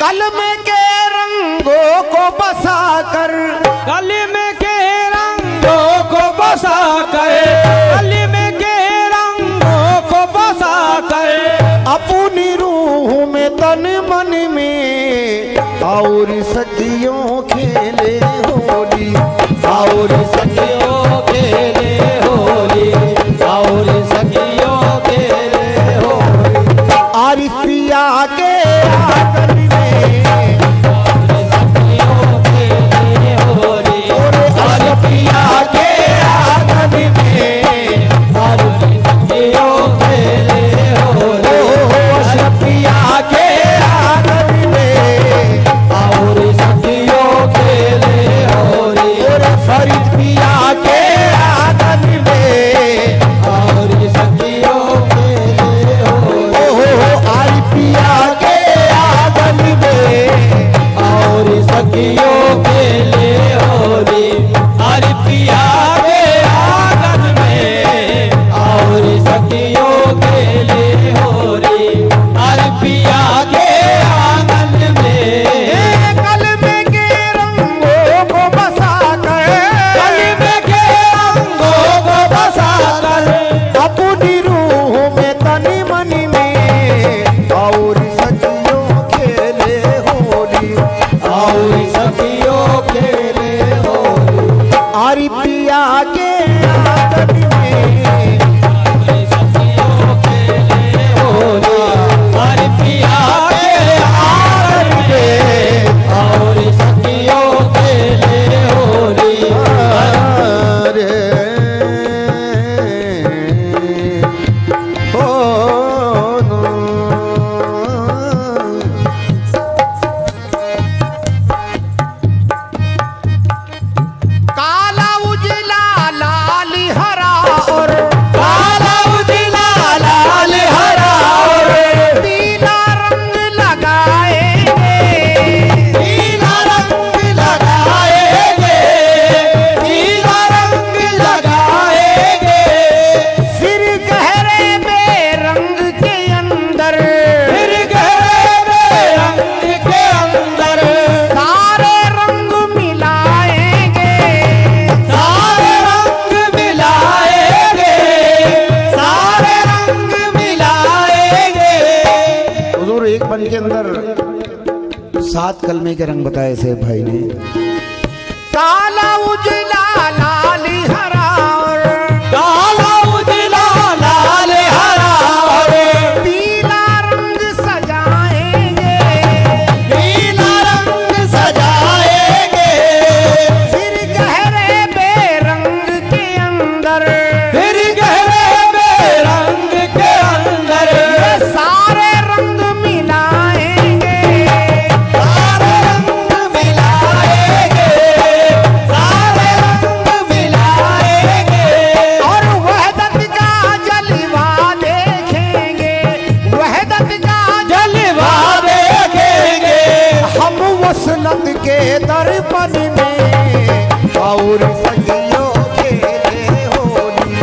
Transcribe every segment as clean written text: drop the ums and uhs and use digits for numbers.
कलमे के रंगों को बसाकर, कलमे के रंगों को बसाकर, कलमे के रंगों को बसाकर अपनी रूह में तन मन में और सखियों खेले होली, और सखियों खेले होली, और सखियों खेले होली। आरिफ पिया के आंगन में सखियों खेले होली, और आरिफ पिया के आंगन में और सखियों खेले होली, आरिफ पिया के आंगन में और सखियों खेले होली, और फरीद पिया के आंगन में और सखियों खेले होली, आरिफ पिया के आंगन में और सखियों खेले होली। हर पिया के आंगन में और सखियों खेले होली, हर पिया के आंगन में। कलमे के रंगों को बसाकर, कलमे के रंगों को बसाकर अपनी रूह में तन मन में और सखियों खेले होली, और सखियों खेले होली। आरिफ पिया के आंगन में सखियों खेले होली, हर पिया के आंगन में और सखियों खेले होली। अरे ओ नो। काला उजला लाल हरा और काला उजला लाल हरा और पीला रंग लगाएंगे, पीला रंग लगाएंगे, पीला रंग लगाएंगे। सिर गहरे में रंग के अंदर, फिर गहरे रंग के अंदर सारे रंग मिलाएंगे, सारे रंग मिलाएंगे, सारे रंग मिलाएंगे। हुजूर एक बन के अंदर 7 कलमे के रंग बताए से भाई ने। काला उजला लाल हरा और काला उजला लाल हरा और पीला रंग सजाएंगे, पीला रंग सजाएंगे। फिर गहरे बेरंग के अंदर फिर गहरे में रंग के अंदर सारे रंग मिलाएंगे, सारे रंग मिलाएंगे, सारे रंग मिलाएंगे। और वहदत का जलवा देखेंगे, वहदत का जलवा देखेंगे हम वसलत के दर्पण में और सखियों खेले होली,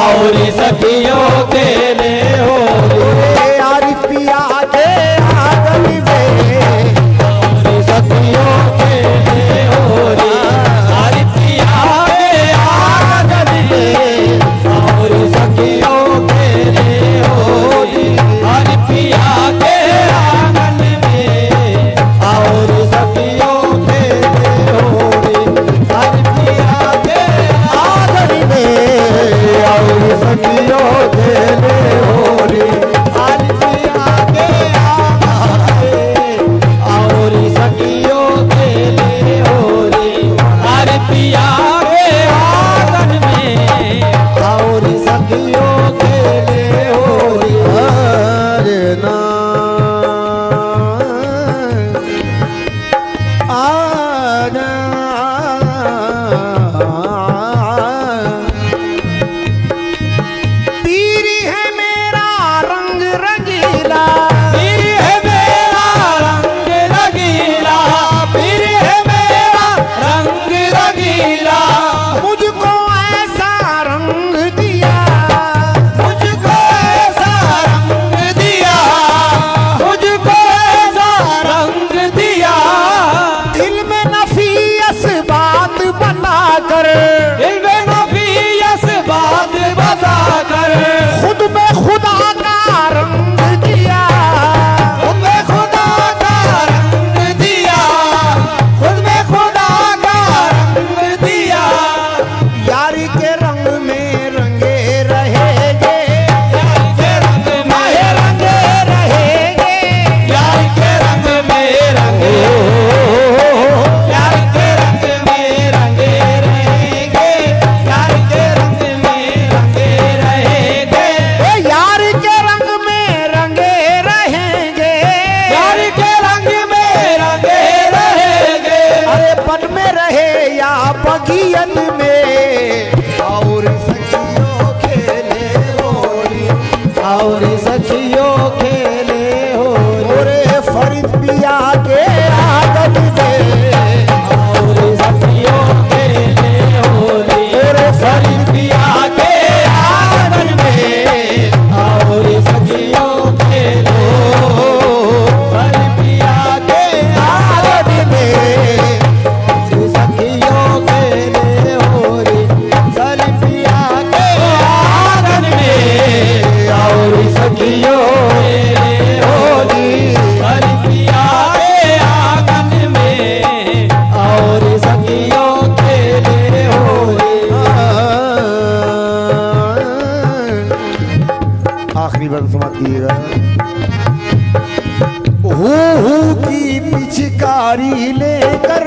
और सखियों खेले होली। आरिफ पिया के आंगन में और सखियों खेले होली, हर पिया के आंगन में और सखियों खेले होली, हर पिया के आंगन में और सखियों खेले होली, हर पिया के आंगन में और सखियों खेले रहे या बगियन में, और सखियों खेले होली, और सखियों खेले होली। मोरे फरीद पिया के आंगन में, और सखियों खेले होली। मोरे फरीद पिया के आंगन में, और सखियों खेले होली। पिया के आंगन में, और सखियों खेले होली। पिया के आंगन में, और सखियों खेले होली। पिया के आंगन में, और सखियों खेले होली। आखिरी बंद समाप्त कीजिएगा। हू की पिचकारी लेकर,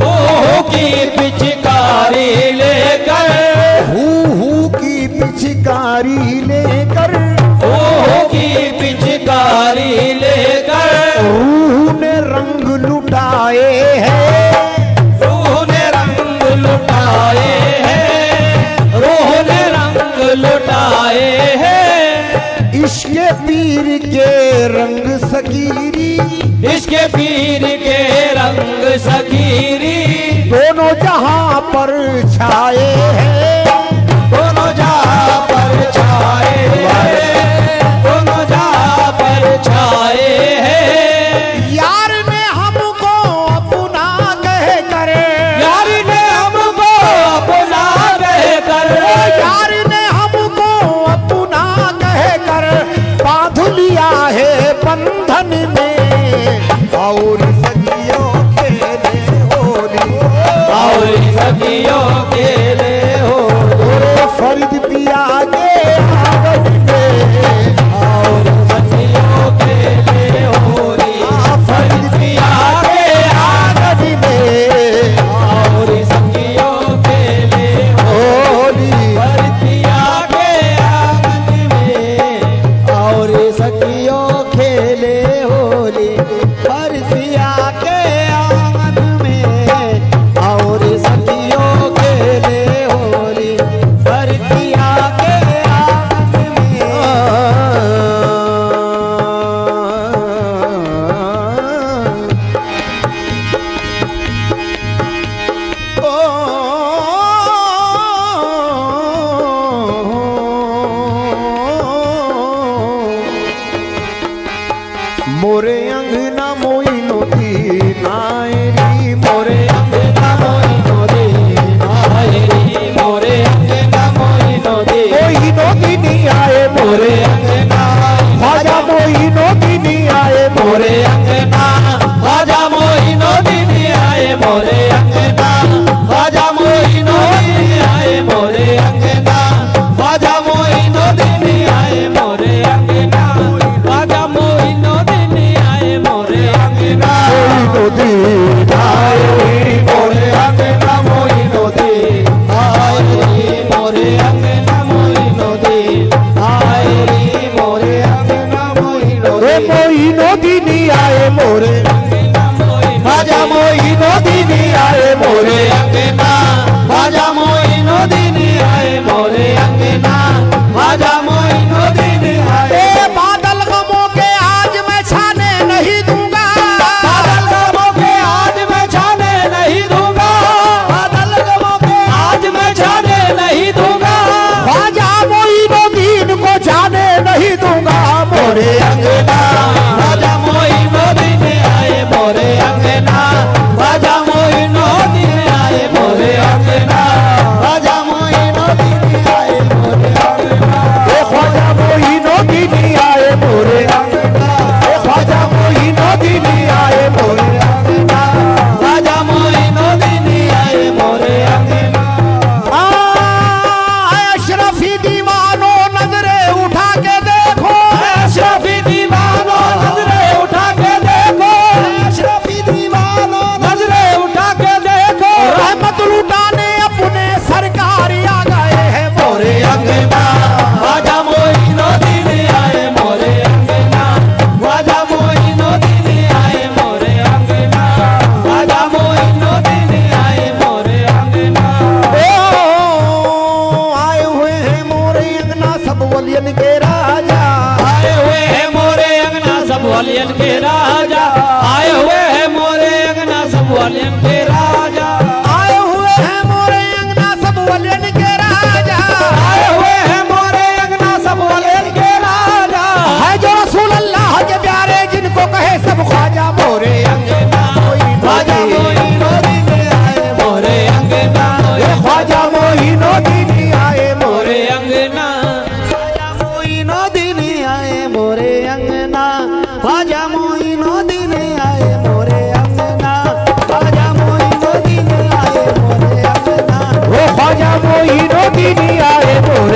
ओह की पिचकारी लेकर, हू की पिचकारी लेकर, ओह की पिचकारी लेकर। रूह ने रंग लुटाए हैं, रूह ने रंग लुटाए हैं, रूह ने रंग लुटाए हैं। इश्के पीर के रंग सकीरी, इसके पीर के रंग सखीरी। दोनों जहां पर छाए हैं, दोनों जहां पर छाए हैं, दोनों जहां पर छाए हैं। यार ने हमको अपना कह कर, यार ने हमको अपना कहकर, यार ने हमको अपना कह कर बांध लिया है बंधन में, और सखियों खेले होली, और सखियों खेले होली। फरीद पिया के आंगन में, और सखियों खेले होली। फरीद पिया के आंगन में, और सखियों खेले होली, पिया के आंगन में, और सखियों खेले होली। पिया के आंगन में, और सखियों खेले होली। पिया के आंगन मोरे अंगना मोई नोती नायरी, मोरे अंगना मोई नदी नायरी। मोरे अंगना मोई नदी, मोई नोती नहीं आए, मोरे अंगना ख्वाजा मोई नोती नहीं आए, मोरे अंगना ख्वाजा मोई नदी आए। मोरे अंगना ख्वाजा मोई नदी आए। मोरे अंगना ख्वाजा मोई नदी आए। मोरे अंगना ख्वाजा मोई नदी आए। मोरे अंगना नोती आए। मोरे अंगना मोई नदी आए। मोरे अंगना मोई नदी आए। मोरे अंगना मोई नदी मोई नोती नहीं आए, मोरे ख्वाजा मोई नदी आए। मोरे अंगना ख्वाजा मोई नदी आए। मोरे अंगना ख्वाजा मोई नदी आए। बादल गमों के आज मैं छाने नहीं दूंगा, बादल गमों के आज मैं छाने नहीं दूंगा। बादल गमों के आज मैं छाने नहीं दूंगा। ख्वाजा मोइनुद्दीन को जाने नहीं दूंगा, मोरे अंगना ख्वाजा मोई नदी आए। मोरे अंगना ख्वाजा मोई नदी आए। मोरे अंगना ख्वाजा मोई नदी आए। मोरे ग्वालियर के राजा आए हुए हैं मोरे अंगना सब ग्वालियर के राजा आए हुए हैं मोरे अंगना सब ग्वालियर के राजा आए हुए हैं मोरे अंगना सब ग्वालियर के राजा है जो रसूल अल्लाह के प्यारे जिनको कहे सब ख्वाजा मोरे अंगना ख्वाजा मोइनुद्दीन आए मोरे अंगना ख्वाजा मोइनुद्दीन आए मोरे अंगना ख्वाजा मोइनुद्दीन आए मोरे अंगना ख्वाजा मोइनुद्दीन आए मोरे अंगना ख्वाजा मोइनुद्दीन आए मोरे अंगना ख्वाजा मोइनुद्दीन आए मोरे